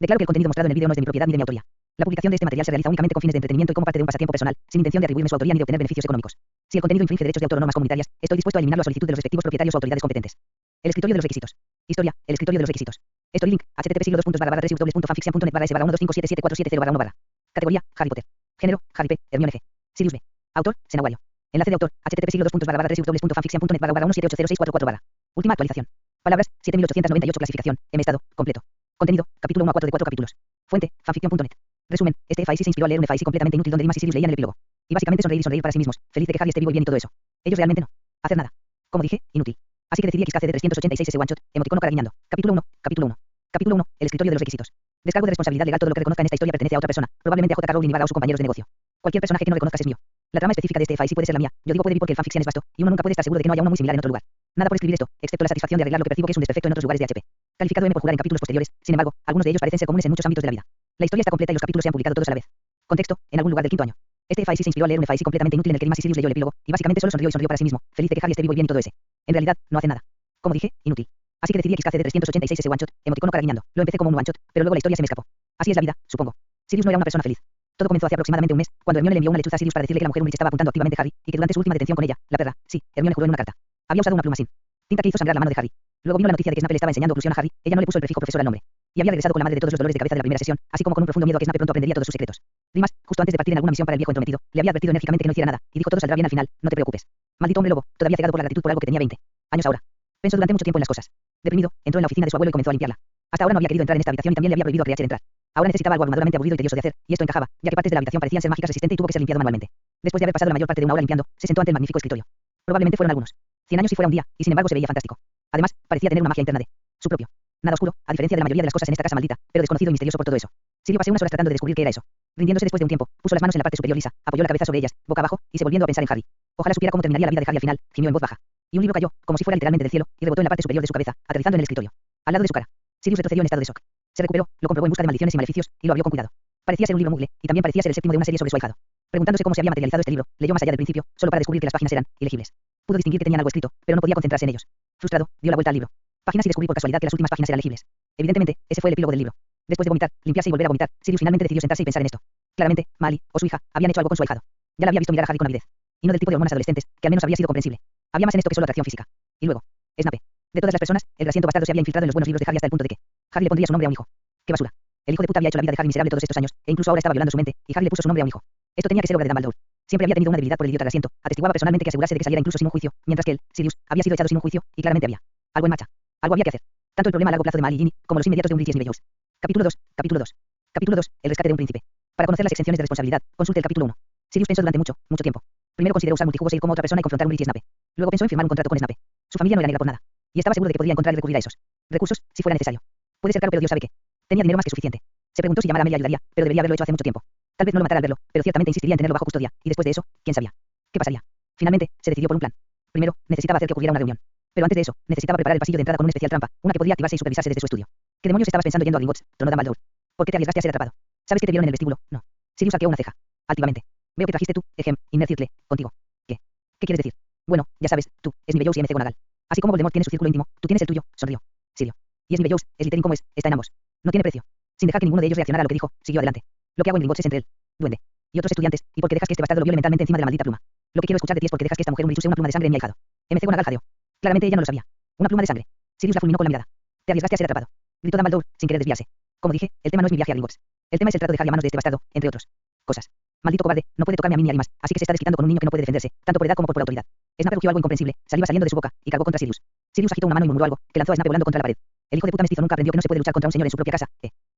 Declaro que el contenido mostrado en el vídeo no es de mi propiedad ni de mi autoría. La publicación de este material se realiza únicamente con fines de entretenimiento y como parte de un pasatiempo personal, sin intención de atribuirme su autoría ni de obtener beneficios económicos. Si el contenido infringe derechos de autor o normas comunitarias, estoy dispuesto a eliminarlo a solicitud de los respectivos propietarios o autoridades competentes. El escritorio de los requisitos. Historia. El escritorio de los requisitos. Story link. http://www.fanfiction.net/s/125774740/1. Categoría: Harry Potter. Género: Harry P. Hermione G. Sirius B. Autor: Sena Wallo. Enlace de autor: http://www.fanfiction.net/1780644. Última actualización. Palabras: 7898. Clasificación: M estado: completo. Contenido: capítulo 1 a 4 de 4 capítulos. Fuente: fanfiction.net. Resumen: este FAIC se inspiró a leer un FAIC completamente inútil donde Dimas y Sirius leían el epílogo. Y básicamente sonreír para sí mismos, feliz de que Harry esté vivo y bien y todo eso. Ellos realmente no. Hacer nada. Como dije, inútil. Así que decidí XKCD 386 S one shot, emoticono cara guiñando. Capítulo 1, capítulo 1. Capítulo 1, el escritorio de los requisitos. Descargo de responsabilidad legal. Todo lo que reconozca en esta historia pertenece a otra persona, probablemente a J.K. Rowling o sus compañeros de negocio. Cualquier personaje que no reconozcas es mío. La trama específica de este FAIC puede ser la mía. Yo digo puede porque el fanfiction es vasto, y uno nunca puede estar seguro de que no haya uno muy similar en otro lugar. Nada por escribir esto, excepto la satisfacción de arreglar lo que percibo que es un desperfecto en otros lugares de HP. Calificado M por jugar en capítulos posteriores, sin embargo, algunos de ellos parecen ser comunes en muchos ámbitos de la vida. La historia está completa y los capítulos se han publicado todos a la vez. Contexto: en algún lugar del quinto año. Este FAIC se inspiró a leer un FAIC completamente inútil en el que Dimas y Sirius leyó el epílogo, y básicamente solo sonrió para sí mismo, feliz de que Harry esté vivo y bien y todo ese. En realidad, no hace nada. Como dije, inútil. Así que decidí XKCD 386 S one shot, emoticono cara guiñando. Lo empecé como un one shot, pero luego la historia se me escapó. Así es la vida, supongo. Sirius no era una persona feliz. Todo comenzó hace aproximadamente un mes, cuando Hermione le envió una lechuza a Sirius para decirle que la mujer Umbridge estaba apuntando activamente a Harry, y que durante su última detención con ella, la perra, sí, Hermione juró en una carta. Había usado una pluma sin tinta que hizo sangrar la mano de Harry. Luego vino la noticia de que Snape le estaba enseñando oclusión a Harry, ella no le puso el prefijo profesor al nombre. Y había regresado con la madre de todos los dolores de cabeza de la primera sesión, así como con un profundo miedo a que Snape pronto aprendería todos sus secretos. Dimas, justo antes de partir en alguna misión para el viejo entrometido, le había advertido enérgicamente que no hiciera nada, y dijo todo saldrá bien al final, no te preocupes. Maldito hombre lobo, todavía cegado por la gratitud por algo que tenía 20 años ahora. Pensó durante mucho tiempo en las cosas. Deprimido, entró en la oficina de su abuelo y comenzó a limpiarla. Hasta ahora no había querido entrar en esta habitación y también le había prohibido a Creacher entrar. Ahora necesitaba algo abrumadoramente aburrido y tedioso de hacer, y esto encajaba, ya que partes de la habitación parecían ser mágicas resistente y tuvo que ser limpiado manualmente. Después de haber pasado la mayor parte de una hora limpiando, se sentó ante el magnífico escritorio. Probablemente fueron algunos 100 años si fuera un día, y sin embargo se veía fantástico. Además, parecía tener una magia interna de su propio. Nada oscuro, a diferencia de la mayoría de las cosas en esta casa maldita, pero desconocido y misterioso por todo eso. Sirio pasé unas horas tratando de descubrir qué era eso. Rindiéndose después de un tiempo, puso las manos en la parte superior lisa, apoyó la cabeza sobre ellas, boca abajo, y se volviendo a pensar en Harry. Ojalá supiera cómo terminaría la vida de Harry al final, gimió en voz baja. Y un libro cayó, como si fuera literalmente del cielo, y rebotó en la parte superior de su cabeza, aterrizando en el escritorio. Al lado de su cara. Sirius retrocedió en estado de shock. Se recuperó, lo comprobó en busca de maldiciones y maleficios, y lo abrió con cuidado. Parecía ser un libro mugle, y también parecía ser el séptimo de una serie sobre su ahijado. Preguntándose cómo se había materializado este libro, leyó más allá del principio, solo para descubrir que las páginas eran ilegibles. Pudo distinguir que tenían algo escrito, pero no podía concentrarse en ellos. Frustrado, dio la vuelta al libro. Páginas y descubrí por casualidad que las últimas páginas eran legibles. Evidentemente, ese fue el epílogo del libro. Después de vomitar, limpiarse y volver a vomitar, Sirius finalmente decidió sentarse y pensar en esto. Claramente, Mali, o su hija, habían hecho algo con su ahijado. Ya la había visto mirar a Harry con avidez. Y no del tipo de hormonas adolescentes, que al menos había sido comprensible. Había más en esto que solo atracción física. Y luego, Snape. De todas las personas, el grasiento bastardo se había infiltrado en los buenos libros de Harry hasta el punto de que Harry le pondría su nombre a un hijo. ¡Qué basura! El hijo de puta había hecho la vida de Harry miserable todos estos años, e incluso ahora estaba violando su mente, y Harry le puso su nombre a un hijo. Esto tenía que ser obra de Dumbledore. Siempre había tenido una debilidad por el idiota grasiento, atestiguaba personalmente que asegurase de que saliera incluso sin un juicio, mientras que él, Sirius, había sido echado sin un juicio, y claramente había algo en marcha. Algo había que hacer. Tanto el problema a largo plazo de Mal y Ginny, como los inmediatos de Umbridge y Snivellus. Capítulo 2, capítulo 2. Capítulo 2, el rescate de un príncipe. Para conocer las exenciones de responsabilidad, consulte el capítulo 1. Sirius pensó durante mucho tiempo. Primero consideró usar multijugos e ir como otra persona y confrontar a Umbridge y Snape. Luego pensó en firmar un contrato con Snape. Su familia no era negra por nada. Y estaba seguro de que podría encontrar y recurrir a esos recursos, si fuera necesario. Puede ser caro, pero Dios sabe que tenía dinero más que suficiente. Se preguntó si llamar a Mel le ayudaría, pero debería haberlo hecho hace mucho tiempo. Tal vez no lo matara al verlo, pero ciertamente insistiría en tenerlo bajo custodia, y después de eso, quién sabía qué pasaría. Finalmente, se decidió por un plan. Primero, necesitaba hacer que ocurriera una reunión. Pero antes de eso, necesitaba preparar el pasillo de entrada con una especial trampa, una que podría activarse y supervisarse desde su estudio. ¿Qué demonios estabas pensando yendo a Gringotts? Tronó Dumbledore. ¿Por qué te arriesgaste a ser atrapado? ¿Sabes que te vieron en el vestíbulo? No. Sirius arqueó una ceja. Altivamente. Veo que trajiste tú, Inner Circle, contigo. ¿Qué quieres decir? Bueno, ya sabes, tú, Snivellous y McGonagall. Así como Voldemort tiene su círculo íntimo, tú tienes el tuyo, sonrió. Sirio. Y Snivellous, Slytherin como es, está en ambos. No tiene precio. Sin dejar que ninguno de ellos reaccionara a lo que dijo, siguió adelante. Lo que hago en Gringotts es entre él, duende, y otros estudiantes, y porque dejas que este bastardo lo viole mentalmente encima de la maldita pluma. Lo que quiero escuchar de ti es porque dejas que esta mujer Umbridge use una pluma de sangre en mi ahijado. McGonagall jadeó. Claramente ella no lo sabía. Una pluma de sangre. Sirius la fulminó con la mirada. Te arriesgaste a ser atrapado. Gritó Dumbledore, sin querer desviarse. Como dije, el tema no es mi viaje a Gringotts. El tema es el trato de Harry a manos de este bastardo, entre otros cosas. Maldito cobarde, no puede tocarme a mí ni a Limas, así que se está desquitando con un niño que no puede defenderse, tanto por edad como por autoridad. Snape rugió algo incomprensible, saliva saliendo de su boca, y cargó contra Sirius. Sirius agitó una mano y murmuró algo, que lanzó a Snape volando contra la pared. El hijo de puta mestizo nunca aprendió que no se puede luchar contra un señor en su propia casa.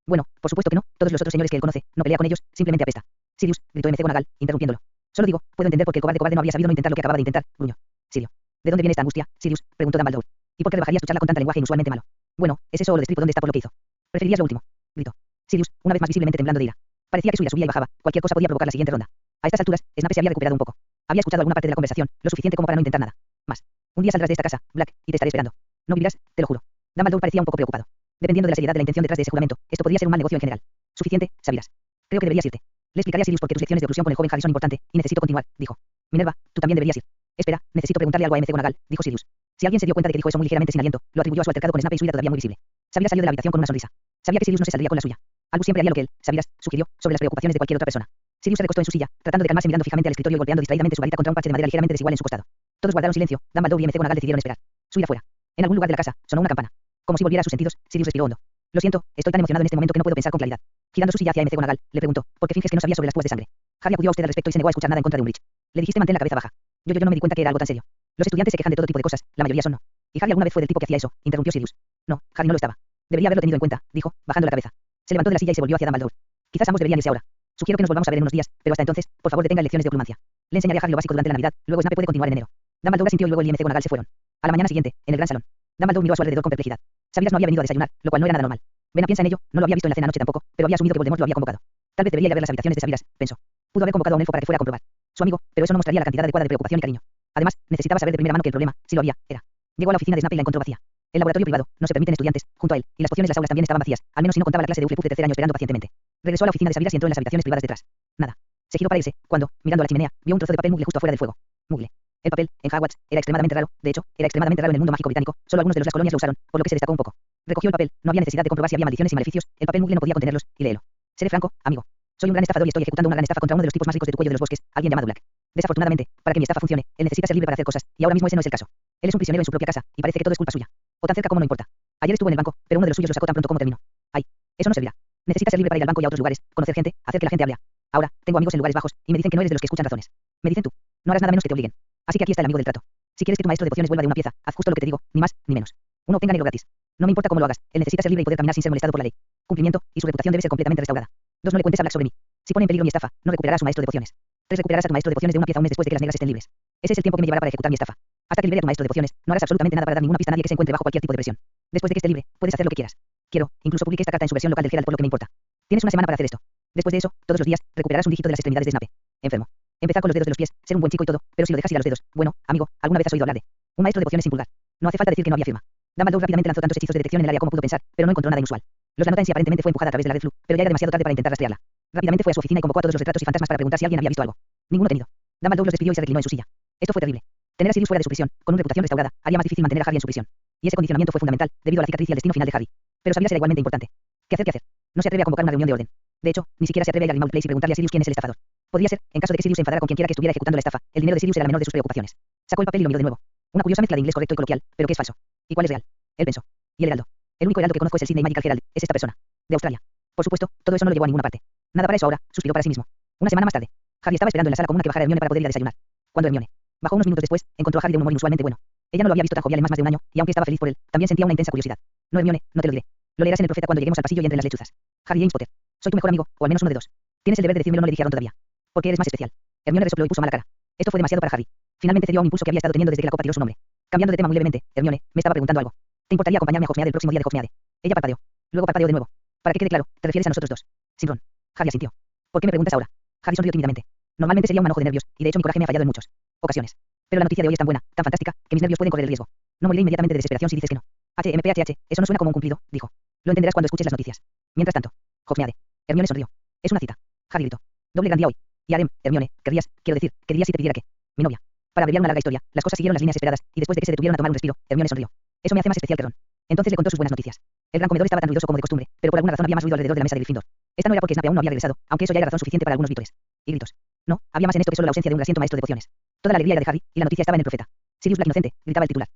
Bueno, por supuesto que no, todos los otros señores que él conoce, no pelea con ellos, simplemente apesta. Sirius, gritó McGonagall, interrumpiéndolo. Solo digo, puedo entender por qué el cobarde no habría sabido no intentar lo que acababa de intentar, gruñó. Sirio. ¿De dónde viene esta angustia, Sirius? Preguntó Dumbledore. ¿Y por qué rebajarías tu charla con tanta lenguaje inusualmente malo? Bueno, ¿es eso o lo destripo dónde está por lo que hizo? Preferirías lo último, gritó. Sirius, una vez más visiblemente temblando de ira. Parecía que subía y bajaba, cualquier cosa podía provocar la siguiente ronda. A estas alturas, Snape se había recuperado un poco. Había escuchado alguna parte de la conversación, lo suficiente como para no intentar nada más. Un día saldrás de esta casa, Black, y te estaré esperando. No vivirás, te lo juro. Dumbledore parecía un poco preocupado. Dependiendo de la seriedad de la intención detrás de ese juramento, esto podría ser un mal negocio en general. Suficiente, sabirás. Creo que deberías irte. Le explicaré a Sirius por qué tus lecciones de oclusión con el joven Harry son importantes, y necesito continuar, dijo. Minerva, tú también deberías ir. Espera, necesito preguntarle algo a McGonagall, dijo Sirius. Si alguien se dio cuenta de que dijo eso muy ligeramente sin aliento, lo atribuyó a su altercado con Snape y su ira todavía muy visible. Xavier salió de la habitación con una sonrisa. Sabía que Sirius no se saldría con la suya. Albus siempre haría lo que él, Sabiras, sugirió, sobre las preocupaciones de cualquier otra persona. Sirius se recostó en su silla, tratando de calmarse mirando fijamente al escritorio y golpeando distraídamente su varita contra un parche de madera ligeramente desigual en su costado. Todos guardaron silencio. Dumbledore y McGonagall decidieron esperar. Su ira fuera. En algún lugar de la casa sonó una campana. Como si volviera a sus sentidos, Sirius respiró hondo. Lo siento, estoy tan emocionado en este momento que no puedo pensar con claridad. Girando su silla hacia McGonagall, le preguntó, ¿por qué finges que no sabía sobre las púas de sangre? Harry acudió a usted al respecto y se negó a escuchar nada en contra de Umbridge. Le dijiste mantén la cabeza baja. Yo no me di cuenta que era algo tan serio. Los estudiantes se quejan de todo tipo de cosas, la mayoría son no. ¿Y Harry alguna vez fue del tipo que hacía eso? Interrumpió Sirius. No, Harry no lo estaba. Debería haberlo tenido en cuenta, dijo, bajando la cabeza. Se levantó de la silla y se volvió hacia Dumbledore. Quizás ambos deberían irse ahora. Sugiero que nos volvamos a ver en unos días, pero hasta entonces, por favor detenga lecciones de oclumancia. Le enseñaré a Harry lo básico durante la Navidad, luego Snape puede continuar en enero. Dumbledore asintió y luego él y McGonagall se fueron. A la mañana siguiente, en el gran salón, Dumbledore miró a su alrededor con perplejidad. Sabiras no había venido a desayunar, lo cual no era nada normal. Vena piensa en ello, no lo había visto en la cena anoche tampoco, pero había asumido que Voldemort lo había convocado. Tal vez debería ir a ver las habitaciones de Sabiras, pensó. Pudo haber convocado a un elfo para que fuera a comprobar. Su amigo, pero eso no mostraría la cantidad adecuada de preocupación y cariño. Además, necesitaba saber de primera mano que el problema, si lo había, era. Llegó a la oficina de Snape y la encontró vacía. El laboratorio privado, no se permiten estudiantes, junto a él, y las pociones de las aulas también estaban vacías, al menos si no contaba la clase de Hufflepuff de tercer año esperando pacientemente. Regresó a la oficina de Sabiras y entró en las habitaciones privadas detrás. Nada. Se giró para irse, cuando, mirando a la chimenea, vio un trozo de papel Muggle justo afuera del fuego. Muggle. El papel, en Hogwarts, era extremadamente raro, de hecho, era extremadamente raro en el mundo mágico británico, solo algunos de las colonias lo usaron, por lo que se destacó un poco. Recogió el papel, no había necesidad de comprobar si había maldiciones y maleficios, el papel Muggle no podía contenerlos, y léelo. Seré franco, amigo. Soy un gran estafador y estoy ejecutando una gran estafa contra uno de los tipos más ricos de tu cuello de los bosques, alguien llamado Black. Desafortunadamente, para que mi estafa funcione, él necesita ser libre para hacer cosas, y ahora mismo ese no es el caso. Él es un prisionero en su propia casa, y parece que todo es culpa suya. O tan cerca como no importa. Ayer estuvo en el banco, pero uno de los suyos lo sacó tan pronto como terminó. Ay, eso no servirá. Necesita ser libre para ir al banco y a otros lugares, conocer gente, hacer que la gente hable. Ahora, tengo amigos en lugares bajos, y me dicen que no eres de los que escuchan razones. Me dicen tú. No harás nada menos que te obliguen. Así que aquí está el amigo del trato. Si quieres que tu maestro de pociones vuelva de una pieza, haz justo lo que te digo, ni más, ni menos. Uno obtenga negro gratis. No me importa cómo lo hagas, él necesita ser libre y poder caminar sin ser molestado por la ley. Cumplimiento, y su reputación debe ser completamente restaurada. 2. No le cuentes a Black sobre mí. Si pone en peligro mi estafa, no recuperará a su maestro de pociones. 3. Recuperarás a tu maestro de pociones de una pieza un mes después de que las negras estén libres. Ese es el tiempo que me llevará para ejecutar mi estafa. Hasta que libere a tu maestro de pociones, no harás absolutamente nada para dar ninguna pista a nadie que se encuentre bajo cualquier tipo de presión. Después de que esté libre, puedes hacer lo que quieras. Quiero, incluso publique esta carta en su versión local del Herald por lo que me importa. Tienes una semana para hacer esto. Después de eso, todos los días, recuperarás un dígito de las extremidades de Snape. Enfermo. Empezar con los dedos de los pies, ser un buen chico y todo, pero si lo dejas ir a los dedos, bueno, amigo, ¿alguna vez has oído hablar de un maestro de pociones sin pulgar? No hace falta decir que no había firma. Dumbledore rápidamente lanzó tantos hechizos de detección en el área como pudo pensar, pero no encontró nada inusual. Los la nota en sí aparentemente fue empujada a través de la red flu, pero ya era demasiado tarde para intentar rastrearla. Rápidamente fue a su oficina y convocó a todos los retratos y fantasmas para preguntar si alguien había visto algo. Ninguno tenido. Dumbledore los despidió y se reclinó en su silla. Esto fue terrible. Tener a Sirius fuera de su prisión, con una reputación restaurada, haría más difícil mantener a Harry en su prisión. Y ese condicionamiento fue fundamental, debido a la cicatriz y al destino final de Harry. Pero Sabiras era igualmente importante. ¿Qué hacer? ¿Qué hacer? No se atreve a convocar una reunión de orden. De hecho, ni siquiera se atreve a ir a Grimmauld Place y preguntarle a Sirius quién es el estafador. Podría ser, en caso de que Sirius se enfadara con quien quiera que estuviera ejecutando la estafa, el dinero de Sirius era la menor de sus preocupaciones. Sacó el papel y lo miró de nuevo. Una curiosa mezcla de inglés correcto y coloquial, pero que es falso. ¿Y cuál es real? Él pensó. Y el heraldo. El único heraldo que conozco es el Sydney Magical Herald, es esta persona. De Australia. Por supuesto, todo eso no lo llevó a ninguna parte. Nada para eso ahora, suspiró para sí mismo. Una semana más tarde, Harry estaba esperando en la sala común a que bajara Hermione para poder ir a desayunar. Cuando Hermione bajó unos minutos después, encontró a Harry de un humor inusualmente bueno. Ella no lo había visto tan jovial en más de un año, y aunque estaba feliz por él, también sentía una intensa curiosidad. No, Hermione, no te lo diré. Lo leerás en el profeta cuando lleguemos al pasillo y entre las lechuzas. Harry James Potter. Soy tu mejor amigo, o al menos uno de dos. Tienes el deber de decírmelo, no le dije a Ron todavía. Porque eres más especial. Hermione resopló y puso mala cara. Esto fue demasiado para Harry. Finalmente cedió a un impulso que había estado teniendo desde que la copa tiró su nombre. Cambiando de tema muy levemente, Hermione, me estaba preguntando algo. ¿Te importaría acompañarme a Hogsmeade el próximo día de Hogsmeade? Ella parpadeó. Luego parpadeó de nuevo. Para que quede claro, te refieres a nosotros dos. Sin Ron. Harry asintió. ¿Por qué me preguntas ahora? Harry sonrió tímidamente. Normalmente sería un manojo de nervios, y de hecho mi coraje me ha fallado en muchas ocasiones. Pero la noticia de hoy es tan buena, tan fantástica, que mis nervios pueden correr el riesgo. No moriré inmediatamente de desesperación si dices que no. HMPHH, eso no suena como un cumplido, dijo. Lo entenderás cuando escuches las noticias. Mientras tanto, Hogsmeade. Hermione sonrió. Es una cita. Harry gritó. Doble gran día hoy. Y Harem, Hermione, quiero decir, ¿qué dirías si te pidiera que mi novia? Para abreviar una larga historia, las cosas siguieron las líneas esperadas, y después de que se detuvieron a tomar un respiro, Hermione sonrió. Eso me hace más especial que Ron. Entonces le contó sus buenas noticias. El gran comedor estaba tan ruidoso como de costumbre, pero por alguna razón había más ruido alrededor de la mesa de Gryffindor. Esta no era porque Snape aún no había regresado, aunque eso ya era razón suficiente para algunos vítores. Y gritos. No, había más en esto que solo la ausencia de un grasiento maestro de pociones. Toda la alegría era de Harry, y la noticia estaba en el profeta. Sirius Black inocente, gritaba el titular.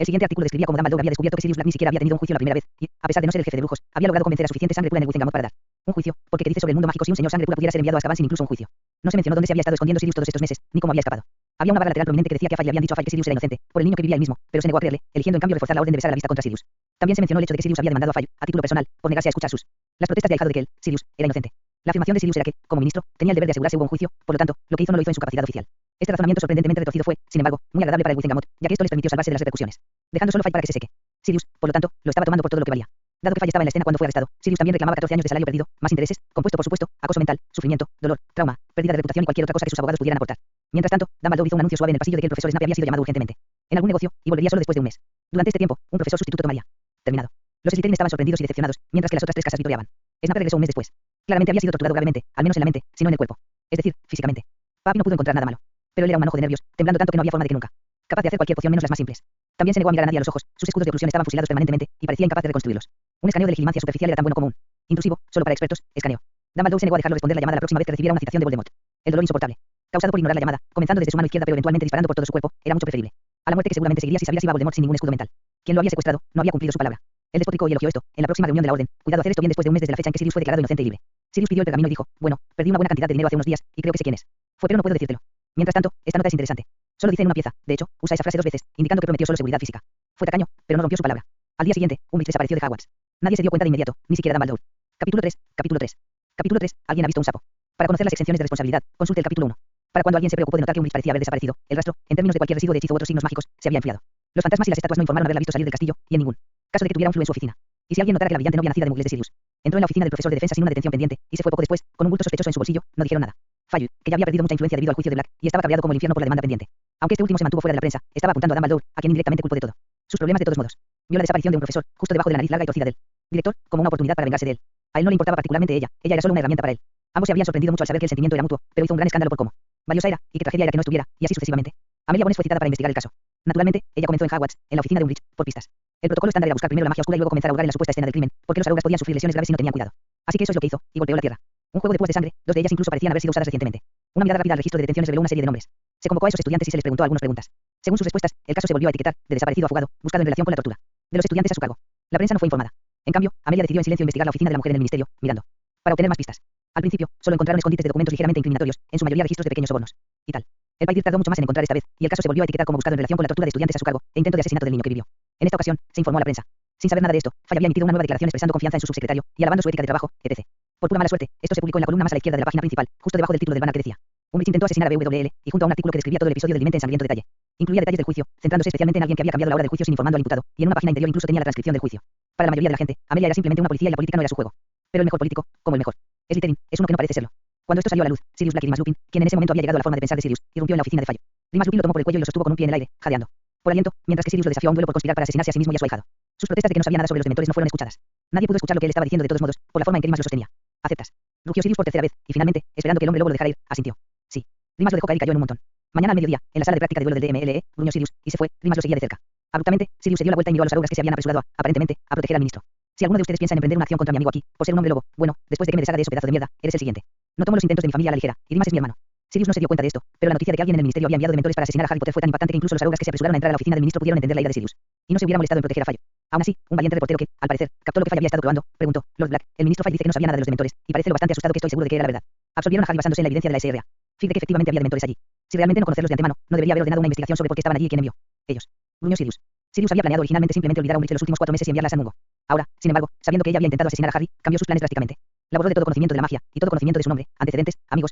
El siguiente artículo describía cómo Dumbledore había descubierto que Sirius Black ni siquiera había tenido un juicio la primera vez, y, a pesar de no ser el jefe de brujos, había logrado convencer a suficiente sangre pura en el Wizengamot para dar un juicio, porque dice sobre el mundo mágico si un señor sangre pura pudiera ser enviado a Azkaban sin incluso un juicio. No se mencionó dónde se había estado escondiendo Sirius todos estos meses, ni cómo había escapado. Había una barra lateral prominente que decía que a Fudge le habían dicho a Fudge que Sirius era inocente, por el niño que vivía ahí mismo, pero se negó a creerle, eligiendo en cambio reforzar la orden de besar a la vista contra Sirius. También se mencionó el hecho de que Sirius había demandado a Fudge, a título personal, por negarse a escuchar las protestas de ahijado de que él, Sirius, era inocente. La afirmación de Sirius era que, como ministro, tenía el deber de asegurarse hubo un juicio, por lo tanto, lo que hizo no lo hizo en su capacidad oficial. Este razonamiento sorprendentemente retorcido fue, sin embargo, muy agradable para el Wizengamot, ya que esto les permitió salvarse de las repercusiones, dejando solo Fudge para que se seque. Sirius, por lo tanto, lo estaba tomando por todo lo que valía. Dado que Fudge estaba en la escena cuando fue arrestado, Sirius también reclamaba 14 años de salario perdido, más intereses, compuesto por supuesto, acoso mental, sufrimiento, dolor, trauma, pérdida de reputación y cualquier otra cosa que sus abogados pudieran aportar. Mientras tanto, Dumbledore hizo un anuncio suave en el pasillo de que el profesor Snape había sido llamado urgentemente en algún negocio, y volvería solo después de un mes. Durante este tiempo, un profesor sustituto tomaría. Terminado. Los Slytherin estaban sorprendidos y decepcionados, mientras que las otras tres casas vitoreaban. Snape regresó un mes después. Claramente había sido torturado gravemente, al menos en la mente, si no en el cuerpo. Es decir, físicamente. Papi no pudo encontrar nada malo. Pero él era un manojo de nervios, temblando tanto que no había forma de que nunca. Capaz de hacer cualquier poción menos las más simples. También se negó a mirar a nadie a los ojos, sus escudos de oclusión estaban fusilados permanentemente, y parecía incapaz de reconstruirlos. Un escaneo de legimancia superficial era tan bueno como un Intrusivo, solo para expertos, escaneo. Dumbledore se negó a dejarlo responder la llamada la próxima vez que recibiera una citación de Voldemort. El dolor insoportable, causado por ignorar la llamada, comenzando desde su mano izquierda pero eventualmente disparando por todo su cuerpo, era mucho preferible a la muerte que seguramente seguiría si sabía si iba a Voldemort sin ningún escudo mental. Quien lo había secuestrado no había cumplido su palabra. Él despótico y elogió esto en la próxima reunión de la orden. Cuidado hacer esto bien después de un mes desde la fecha en que Sirius fue declarado inocente y libre. Sirius pidió el pergamino y dijo, bueno, perdí una buena cantidad de dinero hace unos días y creo que sé quién es. Fue pero no puedo decírtelo. Mientras tanto, esta nota es interesante. Solo dice en una pieza, de hecho, usa esa frase 2 veces, indicando que prometió solo seguridad física. Fue tacaño, pero no rompió su palabra. Al día siguiente, Umbridge desapareció de Hogwarts. Nadie se dio cuenta de inmediato, ni siquiera Dumbledore. Capítulo 3, capítulo 3. Capítulo 3, alguien ha visto un sapo. Para conocer las exenciones de responsabilidad, consulte el capítulo 1. Para cuando alguien se preocupó de notar que Umbridge parecía haber desaparecido, el rastro, en términos de cualquier residuo de hechizo u otros signos mágicos, se había enfriado. Los fantasmas y las estatuas no informaron haberla visto salir del castillo, y en ningún caso de que tuviera un flu en su oficina. Y si alguien notara que la brillante novia nacida de Mugles de Sirius entró en la oficina del profesor de defensa sin una detención pendiente, y se fue poco después, con un bulto sospechoso en su bolsillo, no dijeron nada. Fallout, que ya había perdido mucha influencia debido al juicio de Black, y estaba cabreado como el infierno por la demanda pendiente. Aunque este último se mantuvo fuera de la prensa, estaba apuntando a Dumbledore, a quien indirectamente culpó de todo. Sus problemas de todos modos. Vio la desaparición de un profesor, justo debajo de la nariz larga y torcida del director, como una oportunidad para vengarse de él. A él no le importaba particularmente ella era solo una herramienta para él. Ambos se habían sorprendido mucho al saber que el sentimiento era mutuo, pero hizo un gran escándalo por cómo valiosa era, y qué tragedia era que no estuviera, y así sucesivamente. Amelia Bones fue citada para investigar el caso. Naturalmente, ella comenzó en Hogwarts, en la oficina de Umbridge, por pistas. El protocolo estándar era buscar primero la magia oscura y luego comenzar a hurgar en la supuesta escena del crimen, porque los arugas podían sufrir lesiones graves si no tenían cuidado. Así que eso es lo que hizo, y golpeó la tierra. Un juego de púas de sangre, 2 de ellas incluso parecían haber sido usadas recientemente. Una mirada rápida al registro de detenciones reveló una serie de nombres. Se convocó a esos estudiantes y se les preguntó algunas preguntas. Según sus respuestas, el caso se volvió a etiquetar, de desaparecido a fugado, buscado en relación con la tortura de los estudiantes a su cargo. La prensa no fue informada. En cambio, Amelia decidió en silencio investigar la oficina de la mujer en el ministerio, mirando para obtener más pistas. Al principio, solo encontraron escondites de documentos ligeramente incriminatorios, en su mayoría registros de pequeños sobornos. Y tal. El Paidir tardó mucho más en encontrar esta vez, y el caso se volvió a etiquetar como buscado en relación con la tortura de estudiantes a su cargo, e intento de asesinato del niño que vivió. En esta ocasión, se informó a la prensa. Sin saber nada de esto, Fay había emitido una nueva declaración expresando confianza en su subsecretario, y alabando su ética de trabajo, etc. Por pura mala suerte, esto se publicó en la columna más a la izquierda de la página principal, justo debajo del título del banner que decía. Umbridge intentó asesinar a BWL, y junto a un artículo que describía todo el episodio del demente en sangriento detalle. Incluía detalles del juicio, centrándose especialmente en alguien que había cambiado la hora del juicio sin informando al imputado, y en una página interior incluso tenía la transcripción del juicio. Para la mayoría de la gente, Amelia era simplemente una policía y la política no era su juego. Pero el mejor político, como el mejor Slytherin, es uno que no parece serlo. Cuando esto salió a la luz, Sirius Black y Remus Lupin, quien en ese momento había llegado a la forma de pensar de Sirius, irrumpió en la oficina de Fallo. Remus Lupin lo tomó por el cuello y lo sostuvo con un pie en el aire, jadeando por aliento, mientras que Sirius lo desafió a un duelo por conspirar para asesinarse a sí mismo y a su ahijado. Sus protestas de que no sabía nada sobre los dementores no fueron escuchadas. Nadie pudo escuchar lo que él estaba diciendo de todos modos, por la forma en que Remus lo sostenía. ¿Aceptas? Rugió Sirius por tercera vez, y finalmente, esperando que el hombre lobo lo dejara ir, asintió. Sí. Remus lo dejó caer y cayó en un montón. Mañana al mediodía, en la sala de práctica de duelo del DMLE, gruñó Sirius, y se fue. Remus lo seguía de cerca. Abruptamente, Sirius se dio la vuelta y miró a los arugas que se habían apresurado aparentemente, a proteger al ministro. Si alguno de ustedes piensa en emprender una acción contra mi amigo aquí, por ser un hombre lobo, bueno, después de que me deshaga de eso pedazo de mierda, eres el siguiente. No tomo los intentos de mi familia a la ligera, y Remus es mi hermano. Sirius no se dio cuenta de esto, pero la noticia de que alguien en el ministerio había enviado dementores para asesinar a Harry Potter fue tan impactante que incluso los arugas que se apresuraron a entrar a la oficina del ministro pudieron entender la idea de Sirius. Y no se hubiera molestado en proteger a Fallo. Aún así, un valiente reportero que, al parecer, captó lo que Fallo había estado probando, preguntó, Lord Black, el ministro Fallo dice que no sabía nada de los dementores, y parece lo bastante asustado que estoy seguro de que era la verdad. Absolvieron a Harry basándose en la evidencia de la SRA. Fig de que efectivamente había dementores allí. Si realmente no conocerlos de antemano, no debería haber ordenado una investigación sobre por qué estaban allí y quién envió. Ellos. Gruñó Sirius. Sirius había planeado originalmente simplemente olvidar a Umbridge los últimos 4 meses y enviarla a San Mungo. Ahora, sin embargo, sabiendo que ella había intentado asesinar a Harry, cambió sus planes drásticamente. La borró de todo conocimiento de la magia, y todo conocimiento de su nombre, antecedentes, amigos,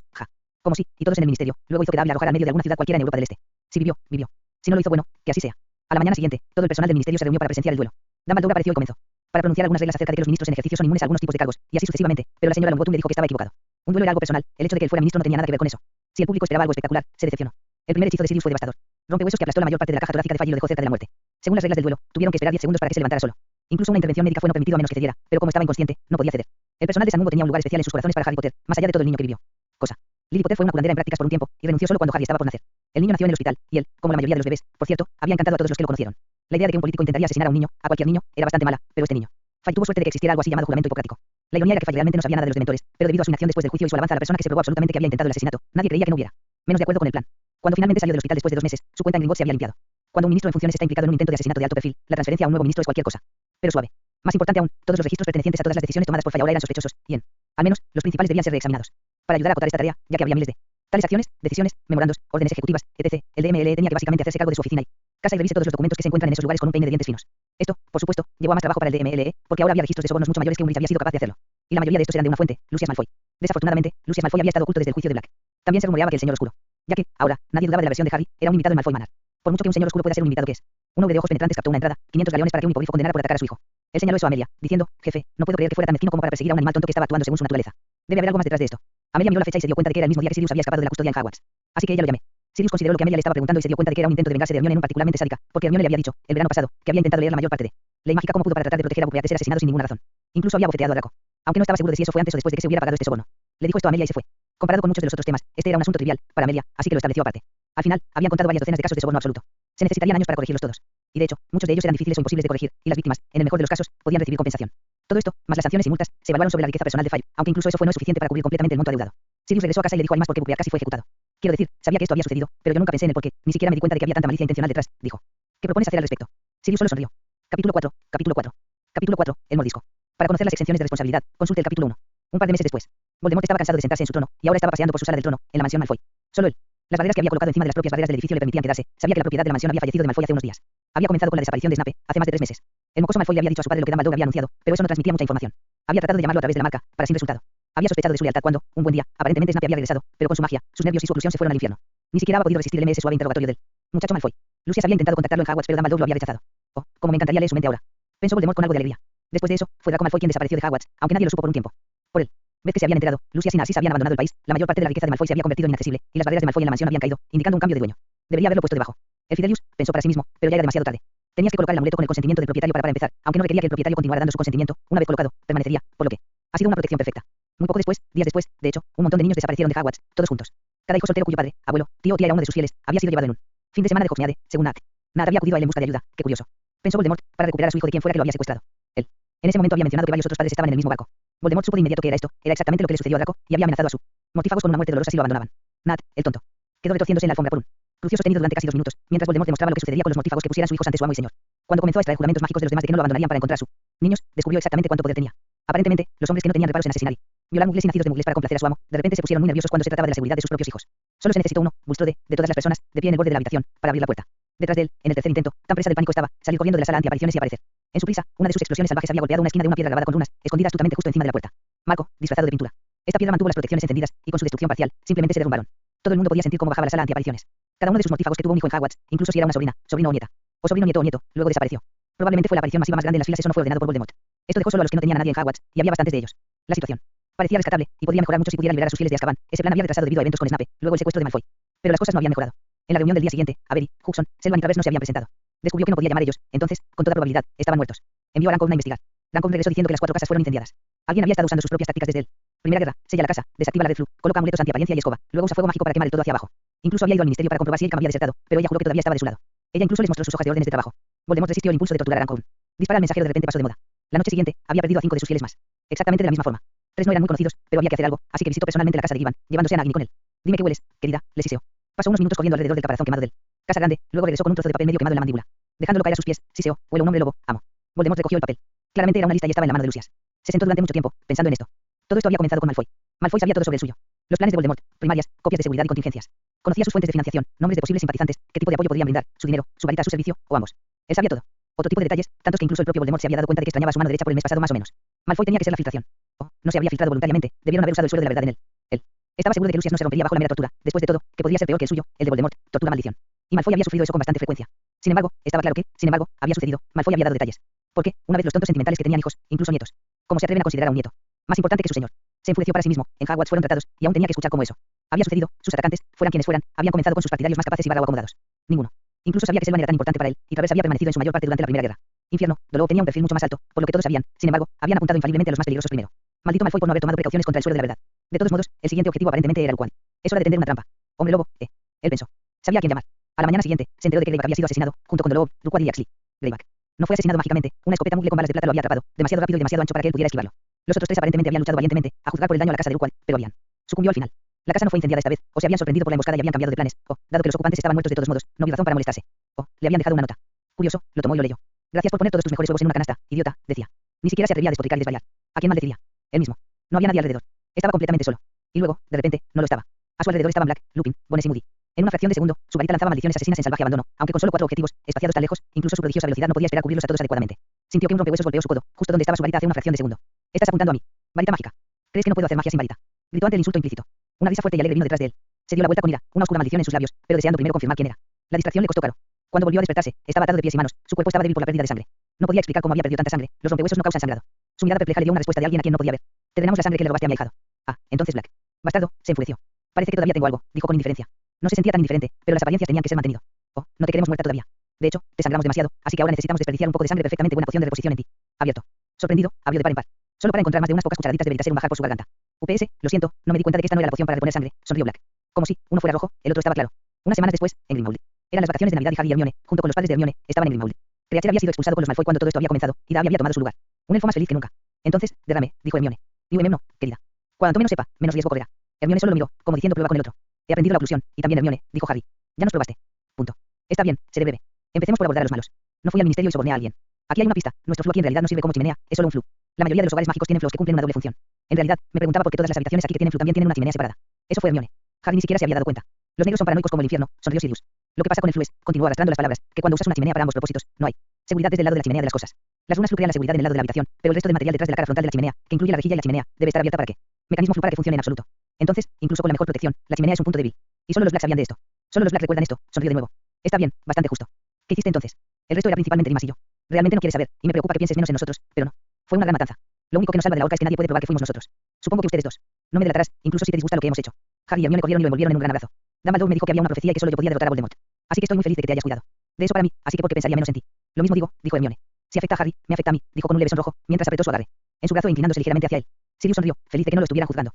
como si, y todos en el ministerio, luego hizo que Dobby la arrojara al medio de alguna ciudad cualquiera en Europa del Este. Si vivió, vivió. Si no lo hizo, bueno, que así sea. A la mañana siguiente, todo el personal del ministerio se reunió para presenciar el duelo. Dumbledore apareció y comenzó. Para pronunciar algunas reglas acerca de que los ministros en ejercicio son inmunes a algunos tipos de cargos, y así sucesivamente, pero la señora Longbottom le dijo que estaba equivocado. Un duelo era algo personal, el hecho de que él fuera ministro no tenía nada que ver con eso. Si el público esperaba algo espectacular, se decepcionó. El primer hechizo de Sirius fue devastador. Rompehuesos que aplastó la mayor parte de la caja torácica de Fallo y lo dejó cerca de la muerte. Según las reglas del duelo, tuvieron que esperar 10 segundos para que se levantara solo. Incluso una intervención médica fue no permitido a menos que cediera, pero como estaba inconsciente, no podía ceder. El personal de San Mungo tenía un lugar especial en sus corazones para Harry Potter, más allá de todo el niño que vivió. Cosa. Lily Potter fue una curandera en prácticas por un tiempo, y renunció solo cuando Harry estaba por nacer. El niño nació en el hospital, y él, como la mayoría de los bebés, por cierto, había encantado a todos los que lo conocieron. La idea de que un político intentaría asesinar a un niño, a cualquier niño, era bastante mala, pero este niño. Fay tuvo suerte de que existiera algo así llamado juramento hipocrático. La ironía era que Fay realmente no sabía nada de los dementores, pero debido a su inacción después del juicio y su alabanza a la persona que se probó absolutamente que había intentado el asesinato, nadie creía que no hubiera. Menos de acuerdo con el plan. Cuando finalmente salió del hospital después de 2 meses, su cuenta en Gringotts se había limpiado. Cuando un ministro en funciones está implicado en un intento de asesinato de alto perfil, la transferencia a un nuevo ministro es cualquier cosa. Pero suave. Más importante aún, todos los registros pertenecientes a todas las decisiones tomadas por Fay ahora eran sospechosos, y al menos, los principales debían ser reexaminados. Para ayudar a acotar esta tarea, ya que había miles de tales acciones, decisiones, memorandos, órdenes ejecutivas, etc., el DMLE tenía que básicamente hacerse cargo de su oficina y casa y revise todos los documentos que se encuentran en esos lugares con un peine de dientes finos. Esto, por supuesto, llevó a más trabajo para el DMLE, porque ahora había registros de sobornos mucho mayores que Umbridge había sido capaz de hacerlo. Y la mayoría de estos eran de una fuente, Lucius Malfoy. Desafortunadamente, Lucius Malfoy había estado oculto desde el juicio de Black. También se rumoreaba que el señor oscuro, ya que, ahora, nadie dudaba de la versión de Harry, era un invitado en Malfoy Manor. Por mucho que un señor oscuro pueda ser un invitado que es. Un hombre de ojos penetrantes captó una entrada, 500 galeones para que un hipogrifo condenara por atacar a su hijo. Él señaló eso a Amelia, diciendo, jefe, no puedo creer que fuera tan mezquino como para perseguir a un animal tonto que estaba actuando según su naturaleza. Debe haber algo más detrás de esto. Amelia miró la fecha y se dio cuenta de que era el mismo día que Sirius había escapado de la custodia en Hogwarts. Así que ella lo llamé. Sirius consideró lo que Amelia le estaba preguntando y se dio cuenta de que era un intento de vengarse de Hermione en un particularmente sádica, porque Hermione le había dicho, el verano pasado, que había intentado leer la mayor parte de Ley Mágica como pudo para tratar de proteger a Buffy de ser asesinado sin ninguna razón. Incluso había bofeteado a Draco. Aunque no estaba seguro de si eso fue antes o después de que se hubiera pagado este soborno. Le dijo esto a Amelia y se fue. Comparado con muchos de los otros temas, este era un asunto trivial para Amelia, así que lo estableció aparte. Al final, habían contado varias docenas de casos de soborno absoluto. Se necesitarían años para corregirlos todos. Y de hecho, muchos de ellos eran difíciles o imposibles de corregir, y las víctimas, en el mejor de los casos, podían recibir compensación. Todo esto, más las sanciones y multas, se evaluaron sobre la riqueza personal de Fire, aunque incluso eso fue no suficiente para cubrir completamente el monto adeudado. Sirius regresó a casa y le dijo a Limas por qué Bupear casi fue ejecutado. Quiero decir, sabía que esto había sucedido, pero yo nunca pensé en el porqué, ni siquiera me di cuenta de que había tanta malicia intencional detrás, dijo. ¿Qué propones hacer al respecto? Sirius solo sonrió. Capítulo 4, capítulo 4. Capítulo 4, el mordisco. Para conocer las exenciones de responsabilidad, consulte el capítulo 1. Un par de meses después, Voldemort estaba cansado de sentarse en su trono, y ahora estaba paseando por su sala del trono, en la mansión Malfoy. Solo él. Las barreras que había colocado encima de las propias barreras del edificio le permitían quedarse. Sabía que la propiedad de la mansión había fallecido de Malfoy hace unos días. Había comenzado con la desaparición de Snape, hace más de 3 meses. El mocoso Malfoy le había dicho a su padre lo que Dumbledore había anunciado, pero eso no transmitía mucha información. Había tratado de llamarlo a través de la marca, para sin resultado. Había sospechado de su lealtad cuando, un buen día, aparentemente Snape había regresado, pero con su magia, sus nervios y su oclusión se fueron al infierno. Ni siquiera había podido resistir el MS suave interrogatorio del muchacho Malfoy. Lucius había intentado contactarlo en Hogwarts, pero Dumbledore lo había rechazado. Oh, como me encantaría leer su mente ahora. Pensó Voldemort con algo de alegría. Después de eso, fue Draco Malfoy quien desapareció de Hogwarts, aunque nadie lo supo por un tiempo. Por él. Vez que se habían enterado, Lucius y Narcisa habían abandonado el país, la mayor parte de la riqueza de Malfoy se había convertido en inaccesible, y las barreras de Malfoy en la mansión habían caído, indicando un cambio de dueño. Debería haberlo puesto debajo. El Fidelius pensó para sí mismo, pero ya era demasiado tarde. Tenías que colocar el amuleto con el consentimiento del propietario para empezar, aunque no requería que el propietario continuara dando su consentimiento, una vez colocado, permanecería, por lo que ha sido una protección perfecta. Muy poco después, días después, de hecho, un montón de niños desaparecieron de Hogwarts, todos juntos. Cada hijo soltero cuyo padre, abuelo, tío o tía era uno de sus fieles, había sido llevado en un fin de semana de Hogsmeade, según Nat. Nat había acudido a él en busca de ayuda, qué curioso. Pensó Voldemort, para recuperar a su hijo de quien fuera que lo había secuestrado. Él. En ese momento había mencionado que varios otros padres estaban en el mismo barco. Voldemort supo de inmediato que era esto, era exactamente lo que le sucedió a Draco, y había amenazado a su mortífagos con una muerte dolorosa si lo abandonaban. Nat, el tonto. Quedó retorciéndose en la alfombra por un crucio sostenido durante casi 2 minutos, mientras Voldemort demostraba lo que sucedería con los mortífagos que pusieran su hijos ante su amo y señor. Cuando comenzó a extraer juramentos mágicos de los demás de que no lo abandonarían para encontrar a su niños, descubrió exactamente cuánto poder tenía. Aparentemente, los hombres que no tenían reparos en asesinar y violar muggles y nacidos de muggles para complacer a su amo, de repente se pusieron muy nerviosos cuando se trataba de la seguridad de sus propios hijos. Solo se necesitó uno, Bulstrode, de todas las personas, de pie en el borde de la habitación, para abrir la puerta. Detrás de él, en el tercer intento, tan presa del pánico estaba, salir corriendo de la sala antiapariciones y aparecer. En su prisa, una de sus explosiones salvajes había golpeado una esquina de una piedra grabada con runas, escondida astutamente justo encima de la puerta. Marco, disfrazado de pintura. Esta piedra mantuvo las protecciones encendidas, y con su destrucción parcial, simplemente se derrumbaron. Todo el mundo podía sentir cómo bajaba la sala antiapariciones. Cada uno de sus mortífagos que tuvo un hijo en Hogwarts, incluso si era una sobrina, sobrino o nieta, o sobrino nieto o nieto, luego desapareció. Probablemente fue la aparición masiva más grande en las filas, eso no fue ordenado por Voldemort. Esto dejó solo a los que no tenían a nadie en Hogwarts, y había bastantes de ellos. La situación parecía rescatable, y podría mejorar mucho si pudiera liberar a sus fieles de Azkaban. Ese plan había retrasado debido a eventos con Snape, luego el secuestro de Malfoy. Pero las cosas no habían mejorado. En la reunión del día siguiente, Avery, Hudson, Selvan y Travers no se habían presentado. Descubrió que no podía llamar a ellos, entonces, con toda probabilidad, estaban muertos. Envió a Rancon a investigar. Rancon regresó diciendo que las 4 casas fueron incendiadas. Alguien había estado usando sus propias tácticas desde él. Primera guerra, sella la casa, desactiva la red flu, coloca amuletos antiaparencia y escoba, luego usa fuego mágico para quemar el todo hacia abajo. Incluso había ido al ministerio para comprobar si el cambio había desertado, pero ella juró que todavía estaba de su lado. Ella incluso les mostró sus hojas de órdenes de trabajo. Voldemort resistió el impulso de torturar a Rancon. Disparar al mensajero de repente pasó de moda. La noche siguiente, había perdido a 5 de sus fieles más. Exactamente de la misma forma. 3 no eran muy conocidos, pero había que hacer algo, así que visitó personalmente la casa de Ivan, llevándose a Nagini con él. Dime qué hueles, querida, le siseó. Pasó unos minutos corriendo alrededor del caparazón quemado del casa grande, luego regresó con un trozo de papel medio quemado en la mandíbula. Dejándolo caer a sus pies, siseó, huelo un hombre lobo, amo. Voldemort recogió el papel. Claramente era una lista y estaba en la mano de Lucius. Se sentó durante mucho tiempo, pensando en esto. Todo esto había comenzado con Malfoy. Malfoy sabía todo sobre el suyo. Los planes de Voldemort, primarias, copias de seguridad y contingencias. Conocía sus fuentes de financiación, nombres de posibles simpatizantes, qué tipo de apoyo podían brindar, su dinero, su varita a su servicio, o ambos. Él sabía todo. Otro tipo de detalles, tantos que incluso el propio Voldemort se había dado cuenta de que extrañaba a su mano derecha por el mes pasado más o menos. Malfoy tenía que ser la filtración. Oh, no se habría filtrado voluntariamente, debieron haber usado el suelo de la verdad en él. Él estaba seguro de que Lucius no se rompería bajo la mera tortura, después de todo, que podría ser peor que el suyo, el de Voldemort, tortura maldición. Y Malfoy había sufrido eso con bastante frecuencia. Sin embargo, estaba claro que, sin embargo, había sucedido, Malfoy había dado detalles. Porque, una vez los tontos sentimentales que tenían hijos, incluso nietos. ¿Cómo se atreven a considerar a un nieto más importante que su señor? Se enfureció para sí mismo, en Hogwarts fueron tratados, y aún tenía que escuchar cómo eso había sucedido, sus atacantes, fueran quienes fueran, habían comenzado con sus partidarios más capaces y barra o acomodados. Ninguno. Incluso sabía que Selvan era tan importante para él, y Travers había permanecido en su mayor parte durante la Primera Guerra. Infierno, Dolor tenía un perfil mucho más alto, por lo que todos sabían, sin embargo, habían apuntado infaliblemente a los más peligrosos primero. Maldito Malfoy por no haber tomado precauciones contra el suelo de la verdad. De todos modos, el siguiente objetivo aparentemente era el cual. Es hora de tender una trampa. Hombre lobo, él pensó. Sabía a quién llamar. A la mañana siguiente, se enteró de que Greyback había sido asesinado, junto con Dolor, Duquad y Axley. Greyback no fue asesinado mágicamente, una escopeta muggle con balas de plata lo había atrapado, demasiado rápido y demasiado ancho para que él pudiera esquivarlo. Los otros 3 aparentemente habían luchado valientemente, a juzgar por el daño a la casa de Duquad, pero habían sucumbió al final. La casa no fue incendiada esta vez, o se habían sorprendido por la emboscada y habían cambiado de planes, o, dado que los ocupantes estaban muertos de todos modos, no había razón para molestarse. O, le habían dejado una nota. Curioso, lo tomó y lo leyó. Gracias por poner todos tus mejores huevos en una canasta, idiota, decía. Ni siquiera se atrevía a despotricar y desvariar. ¿A quién maldeciría? Él mismo. No había nadie alrededor. Estaba completamente solo. Y luego, de repente, no lo estaba. A su alrededor estaban Black, Lupin, Bones y Moody. En una fracción de segundo, su varita lanzaba maldiciones asesinas en salvaje abandono, aunque con solo 4 objetivos, espaciados tan lejos, incluso su prodigiosa velocidad no podía esperar cubrirlos a todos adecuadamente. Sintió que un rompehuesos golpeó su codo, justo donde estaba su varita hace una fracción de segundo. Estás apuntando a mí. Varita mágica. ¿Crees que no puedo hacer magia sin varita? Gritó ante el insulto implícito. Una risa fuerte y alegre vino detrás de él. Se dio la vuelta con ira, una oscura maldición en sus labios, pero deseando primero confirmar quién era. La distracción le costó caro. Cuando volvió a despertarse, estaba atado de pies y manos, su cuerpo estaba débil por la pérdida de sangre. No podía explicar cómo había perdido tanta sangre, los rompehuesos no causan sangrado. Su mirada perpleja le dio una respuesta de alguien a quien no podía ver. Te drenamos la sangre que le robaste a mi ahijado. Ah, entonces Black. Bastardo, se enfureció. Parece que todavía tengo algo, dijo con indiferencia. No se sentía tan indiferente, pero las apariencias tenían que ser mantenido. Oh, no te queremos muerta todavía. De hecho, te sangramos demasiado, así que ahora necesitamos desperdiciar un poco de sangre perfectamente buena poción de reposición en ti. Abierto. Sorprendido, abrió de par en par. Solo para encontrar más de unas pocas cucharaditas de veritaserum bajar por su garganta. UPS, lo siento, no me di cuenta de que esta no era la poción para reponer sangre, sonrió Black. Como si, uno fuera rojo, el otro estaba claro. Unas semanas después, en Grimmauld. Eran las vacaciones de Navidad y Harry y Hermione, junto con los padres de Hermione, estaban en Grimmauld. Creature había sido expulsado con los Malfoy cuando todo esto había comenzado, y Dobby había tomado su lugar. Un elfo más feliz que nunca. Entonces, derrame, dijo Hermione. Y no, querida. Cuanto menos sepa, menos riesgo correrá. Hermione solo lo miró, como diciendo prueba con el otro. He aprendido la oclusión, y también Hermione, dijo Harry. Ya nos probaste. Punto. Está bien, seré breve. Empecemos por abordar a los malos. No fui al ministerio y soborné a alguien. Aquí hay una pista. Nuestro flu aquí en realidad no sirve como chimenea, es solo un flu. La mayoría de los hogares mágicos tienen fluos que cumplen una doble función. En realidad, me preguntaba por qué todas las habitaciones aquí que tienen flu también tienen una chimenea separada. Eso fue Hermione. Harry ni siquiera se había dado cuenta. Los negros son paranoicos como el infierno, sonrió Sirius. Lo que pasa con el flu es, continuó arrastrando las palabras, que cuando usas una chimenea para ambos propósitos, no hay seguridad desde el lado de la chimenea de las cosas. Las runas flu crean la seguridad en el lado de la habitación, pero el resto del material detrás de la cara frontal de la chimenea, que incluye la rejilla y la chimenea, debe estar abierta para que mecanismo flu para que funcione en absoluto. Entonces, incluso con la mejor protección, la chimenea es un punto débil. Y solo los Black sabían de esto. Solo los Black recuerdan esto, sonrió de nuevo. Está bien, bastante justo. ¿Qué hiciste entonces? El resto era principalmente Dimas y yo. Realmente no quieres saber, y me preocupa que pienses menos en nosotros, pero no. Fue una gran matanza. Lo único que nos salva de la horca es que nadie puede probar que fuimos nosotros. Supongo que ustedes dos. No me delatarás, incluso si te disgusta lo que hemos hecho. Harry y Hermione corrieron y lo envolvieron en un gran abrazo. Dumbledore me dijo que había una profecía y que solo yo podía derrotar a Voldemort. Así que estoy muy feliz de que te hayas cuidado. De eso para mí, así que porque pensaría menos en ti. Lo mismo digo, dijo Hermione. Si afecta a Harry, me afecta a mí, dijo con un leve sonrojo, mientras apretó su agarre. En su brazo e inclinándose ligeramente hacia él. Sirius sonrió, feliz de que no lo estuvieran juzgando.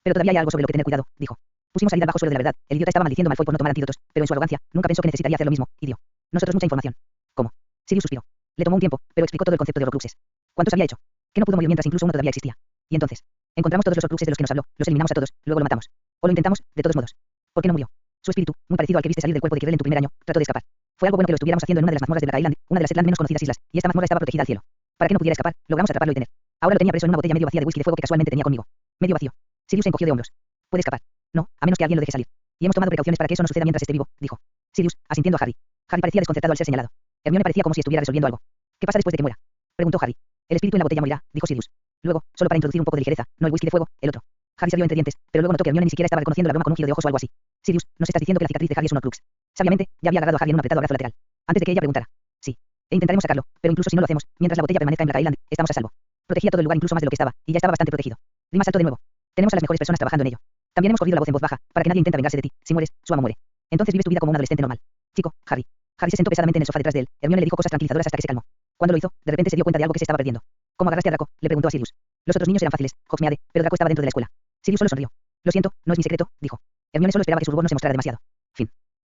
Pero todavía hay algo sobre lo que tener cuidado, dijo. Pusimos a ir al bajo suelo de la verdad. El idiota estaba maldiciendo a Malfoy por no tomar antídotos, pero en su arrogancia, nunca pensó que necesitaría hacer lo mismo, y dio nosotros mucha información. ¿Cómo? Sirius suspiró. Le tomó un tiempo, pero explicó todo el concepto de Horcruxes. ¿Cuántos había hecho? Que no pudo morir mientras incluso uno todavía existía. Y entonces, encontramos todos los Horcruxes de los que nos habló, los eliminamos a todos, luego lo matamos. O lo intentamos, de todos modos. ¿Por qué no murió? Su espíritu, muy parecido al que viste salir del cuerpo de Quirrell en tu primer año, trató de escapar. Fue algo bueno que lo estuviéramos haciendo en una de las mazmorras de Black Island, una de las Setland menos conocidas islas, y esta mazmorra estaba protegida al cielo. Para que no pudiera escapar, logramos atraparlo y tener. Ahora lo tenía preso en una botella medio vacía de whisky de fuego que casualmente tenía conmigo. Medio vacío. Sirius se encogió de hombros. Puede escapar. No, a menos que alguien lo deje salir. Y hemos tomado precauciones para que eso no suceda mientras esté vivo, dijo Sirius, asintiendo a Harry. Harry parecía desconcertado al ser señalado. Hermione parecía como si estuviera resolviendo algo. ¿Qué pasa después de que muera? Preguntó Harry. El espíritu en la botella morirá, dijo Sirius. Luego, solo para introducir un poco de ligereza, no el whisky de fuego, el otro. Harry se rió entre dientes, pero luego notó que Hermione ni siquiera estaba reconociendo la broma con un giro de ojos o algo así. Sirius, nos estás diciendo que la cicatriz de Harry es un Horcrux. Sabiamente, ya había agarrado a Harry en un apretado brazo lateral. Antes de que ella preguntara. Sí. E intentaremos sacarlo, pero incluso si no lo hacemos, mientras la botella permanezca en Black Island, estamos a salvo. Protegía todo el lugar incluso más de lo que estaba, y ya estaba bastante protegido. Dimas saltó de nuevo. Tenemos a las mejores personas trabajando en ello. También hemos corrido la voz en voz baja, para que nadie intente vengarse de ti. Si mueres, su amo muere. Entonces vives tu vida como un adolescente normal. Chico, Harry. Harry se sentó pesadamente en el sofá detrás de él. Hermione le dijo cosas tranquilizadoras hasta que se calmó. Cuando lo hizo, de repente se dio cuenta de algo que se estaba perdiendo. ¿Cómo agarraste a Draco?, le preguntó a Sirius. Los otros niños eran fáciles, Hogsmeade, pero Draco estaba dentro de la escuela. Sirius solo sonrió. Lo siento, no es mi secreto, dijo. Hermione solo esperaba que su rubor no se mostrara demasiado. Fin.